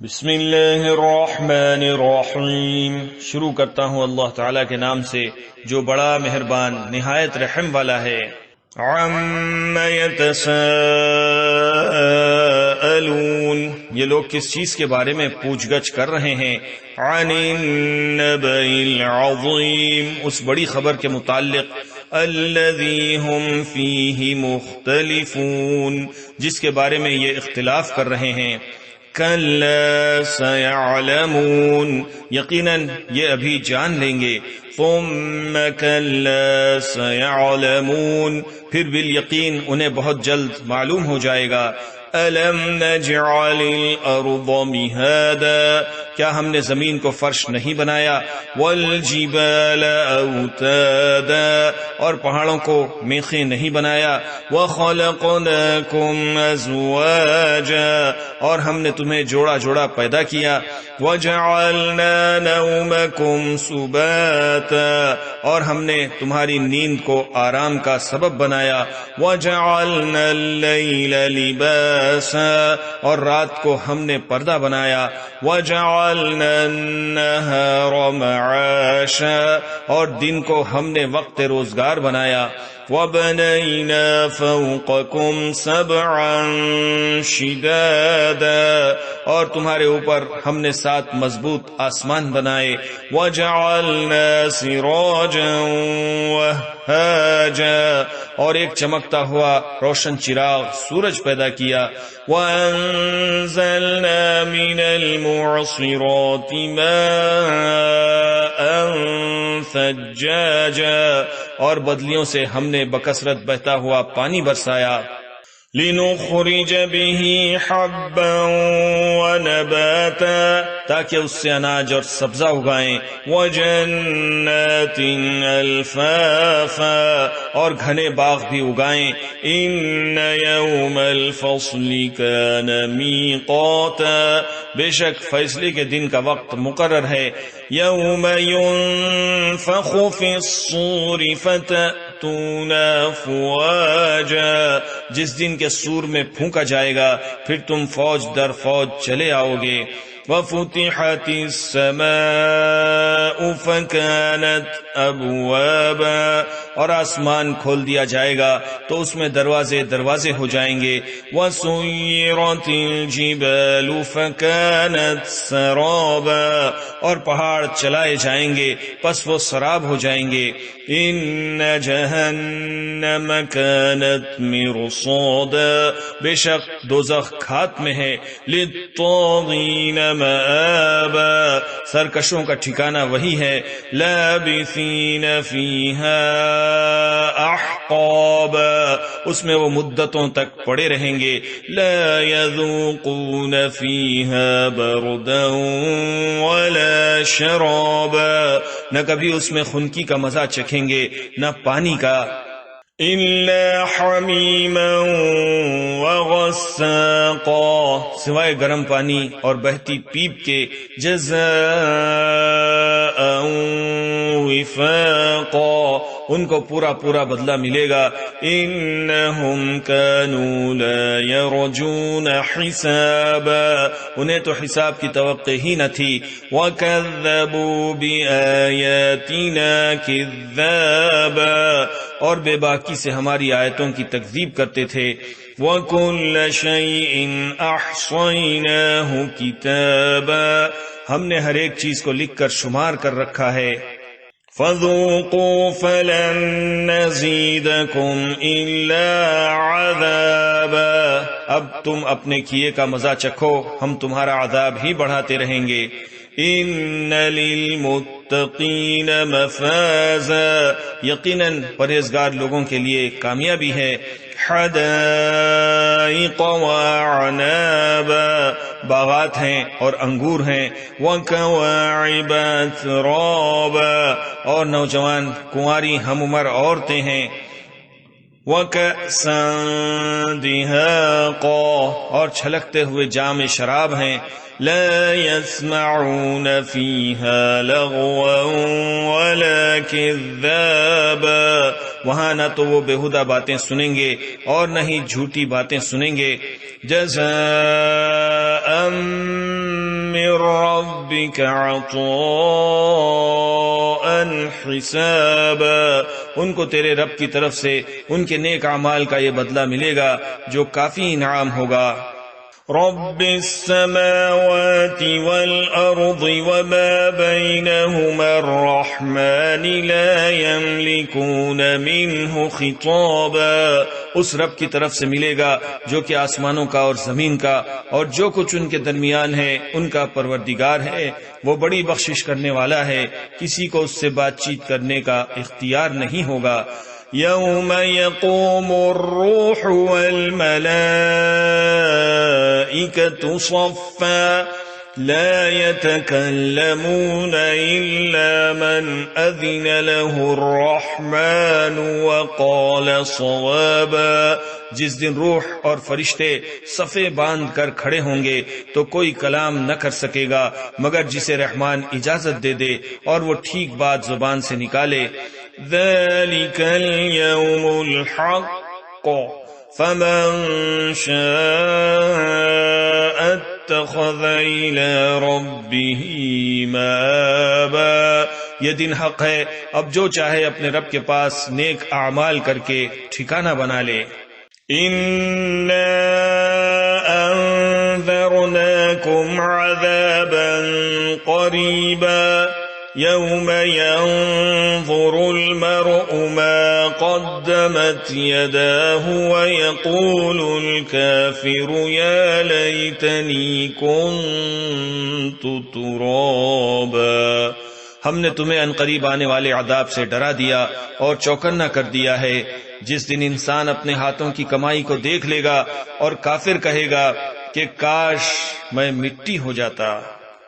بسم اللہ الرحمن الرحیم، شروع کرتا ہوں اللہ تعالیٰ کے نام سے جو بڑا مہربان نہایت رحم والا ہے۔ عَمَّ يَتَسَاءَلُونَ، یہ لوگ کس چیز کے بارے میں پوچھ گچھ کر رہے ہیں؟ عَنِ النَّبَإِ الْعَظِيمِ، اس بڑی خبر کے متعلق، الَّذِي هُمْ فِيهِ مُخْتَلِفُونَ، جس کے بارے میں یہ اختلاف کر رہے ہیں۔ کَلَّا سَيَعْلَمُونَ، یقیناً یہ ابھی جان لیں گے۔ ثُمَّ كَلَّا سَيَعْلَمُونَ، پھر بالیقین انہیں بہت جلد معلوم ہو جائے گا۔ أَلَمْ نَجْعَلِ الْأَرْضَ مِهَادًا، کیا ہم نے زمین کو فرش نہیں بنایا؟ وَالْجِبَالَ أَوْتَادًا، اور پہاڑوں کو میخیں نہیں بنایا؟ وَخَلَقْنَاكُمْ أَزْوَاجًا، اور ہم نے تمہیں جوڑا جوڑا پیدا کیا۔ وَجَعَلْنَا نَوْمَكُمْ سُبَاتًا، اور ہم نے تمہاری نیند کو آرام کا سبب بنایا۔ وَجَعَلْنَا اللَّيْلَ لِبَاسًا، اور رات کو ہم نے پردہ بنایا۔ وَجَعَلْنَا النَّهَارَ مَعَاشًا، اور دن کو ہم نے وقت روزگار بنایا۔ وَبَنَيْنَا فَوْقَكُمْ سَبْعًا شِدَادًا، اور تمہارے اوپر ہم نے 7 مضبوط آسمان بنائے۔ وَجَعَلْنَا سِرَاجًا وَهَّاجًا، اور ایک چمکتا ہوا روشن چراغ سورج پیدا کیا۔ وَأَنزَلْنَا مِنَ الْمُعْصِرَاتِ مَاءً ثَجَّاجًا، اور بدلیوں سے ہم نے بکثرت بہتا ہوا پانی برسایا۔ لِنُخْرِجَ بِهِ حَبًّا وَنَبَاتًا، تاکہ اس سے اناج اور سبزہ اگائیں۔ وَجَنَّاتٍ أَلْفَافًا، اور گھنے باغ بھی اگائیں۔ إِنَّ يَوْمَ الْفَصْلِ كَانَ مِيقَاتًا، بے شک فیصلے کے دن کا وقت مقرر ہے۔ يَوْمَ يُنفَخُ فِي الصُّورِ فَتَأْتُونَ أَفْوَاجًا، جس دن کے سور میں پھونکا جائے گا پھر تم فوج در فوج چلے آؤ گے۔ وَفُتِحَتِ السَّمَاءُ فَكَانَتْ أَبْوَابًا، اور آسمان کھول دیا جائے گا تو اس میں دروازے دروازے ہو جائیں گے۔ وَسُيِّرَتِ الْجِبَالُ فَكَانَتْ سَرَابًا، اور پہاڑ چلائے جائیں گے پس وہ سراب ہو جائیں گے۔ إِنَّ جَهَنَّمَ كَانَتْ مِرْصَادًا، بے شک دوزخ کھات میں ہے۔ لِلطَّاغِينَ مَآبًا، سرکشوں کا ٹھکانہ وہی ہے۔ لَابِثِينَ فِيهَا أَحْقَابًا، اس میں وہ مدتوں تک پڑے رہیں گے۔ لَا يَذُوقُونَ فِيهَا بَرْدًا وَلَا شَرَابًا، نہ کبھی اس میں خنکی کا مزہ چکھیں گے نہ پانی کا۔ إِلَّا حَمِيمًا وَغَسَّاقًا، سوائے گرم پانی اور بہتی پیپ کے۔ جَزَاءً وِفَاقًا، ان کو پورا پورا بدلہ ملے گا۔ إِنَّهُمْ كَانُوا لَا يَرْجُونَ حِسَابًا، انہیں تو حساب کی توقع ہی نہ تھی۔ وَكَذَّبُوا بِآيَاتِنَا كِذَّابًا، اور بے باکی سے ہماری آیتوں کی تکذیب کرتے تھے۔ وَكُلَّ شَيْءٍ أَحْصَيْنَاهُ كِتَابًا، ہم نے ہر ایک چیز کو لکھ کر شمار کر رکھا ہے۔ فَذُوقُوا فَلَن نَّزِيدَكُمْ إِلَّا عَذَابًا، اب تم اپنے کیے کا مزہ چکھو، ہم تمہارا عذاب ہی بڑھاتے رہیں گے۔ إِنَّ لِلْمُتَّقِينَ مَفَازًا، یقیناً پرہیزگار لوگوں کے لیے کامیابی ہے۔ حَدَائِقَ وَأَعْنَابًا، باغات ہیں اور انگور ہیں۔ وَكَوَاعِبَ أَتْرَابًا، اور نوجوان کنواری ہم عمر عورتیں ہیں۔ وَكَأْسًا دِهَاقًا، اور چھلکتے ہوئے جام شراب ہیں۔ لا يسمعون فيها لغوا ولا كذابا، وہاں نہ تو وہ بےہودہ باتیں سنیں گے اور نہ ہی جھوٹی باتیں سنیں گے۔ جزاء من ربك عطاء حسابا، ان کو تیرے رب کی طرف سے ان کے نیک اعمال کا یہ بدلہ ملے گا جو کافی انعام ہوگا۔ رب السماوات والأرض وما بينهما الرحمن لا يملكون منه خطابا، اس رب کی طرف سے ملے گا جو کہ آسمانوں کا اور زمین کا اور جو کچھ ان کے درمیان ہے ان کا پروردگار ہے، وہ بڑی بخشش کرنے والا ہے، کسی کو اس سے بات چیت کرنے کا اختیار نہیں ہوگا۔ یوم یقوم الروح والملائکۃ صفا لا يتكلمون إلا من أذن له الرحمن وقال صوابا، جس دن روح اور فرشتے صفے باندھ کر کھڑے ہوں گے تو کوئی کلام نہ کر سکے گا مگر جسے رحمان اجازت دے دے اور وہ ٹھیک بات زبان سے نکالے۔ ذلك اليوم الحق فمن شاء اتخذ إلى ربه مآبا، یہ دن حق ہے، اب جو چاہے اپنے رب کے پاس نیک اعمال کر کے ٹھکانہ بنا لے۔ إِنَّا أَنذَرْنَاكُمْ عَذَابًا قَرِيبًا يَوْمَ يَنظُرُ الْمَرْءُ مَا قَدَّمَتْ يَدَاهُ وَيَقُولُ الْكَافِرُ يَا لَيْتَنِي كُنتُ تُرَابًا، ہم نے تمہیں عنقریب آنے والے عذاب سے ڈرا دیا اور چوکنا کر دیا ہے، جس دن انسان اپنے ہاتھوں کی کمائی کو دیکھ لے گا اور کافر کہے گا کہ کاش میں مٹی ہو جاتا۔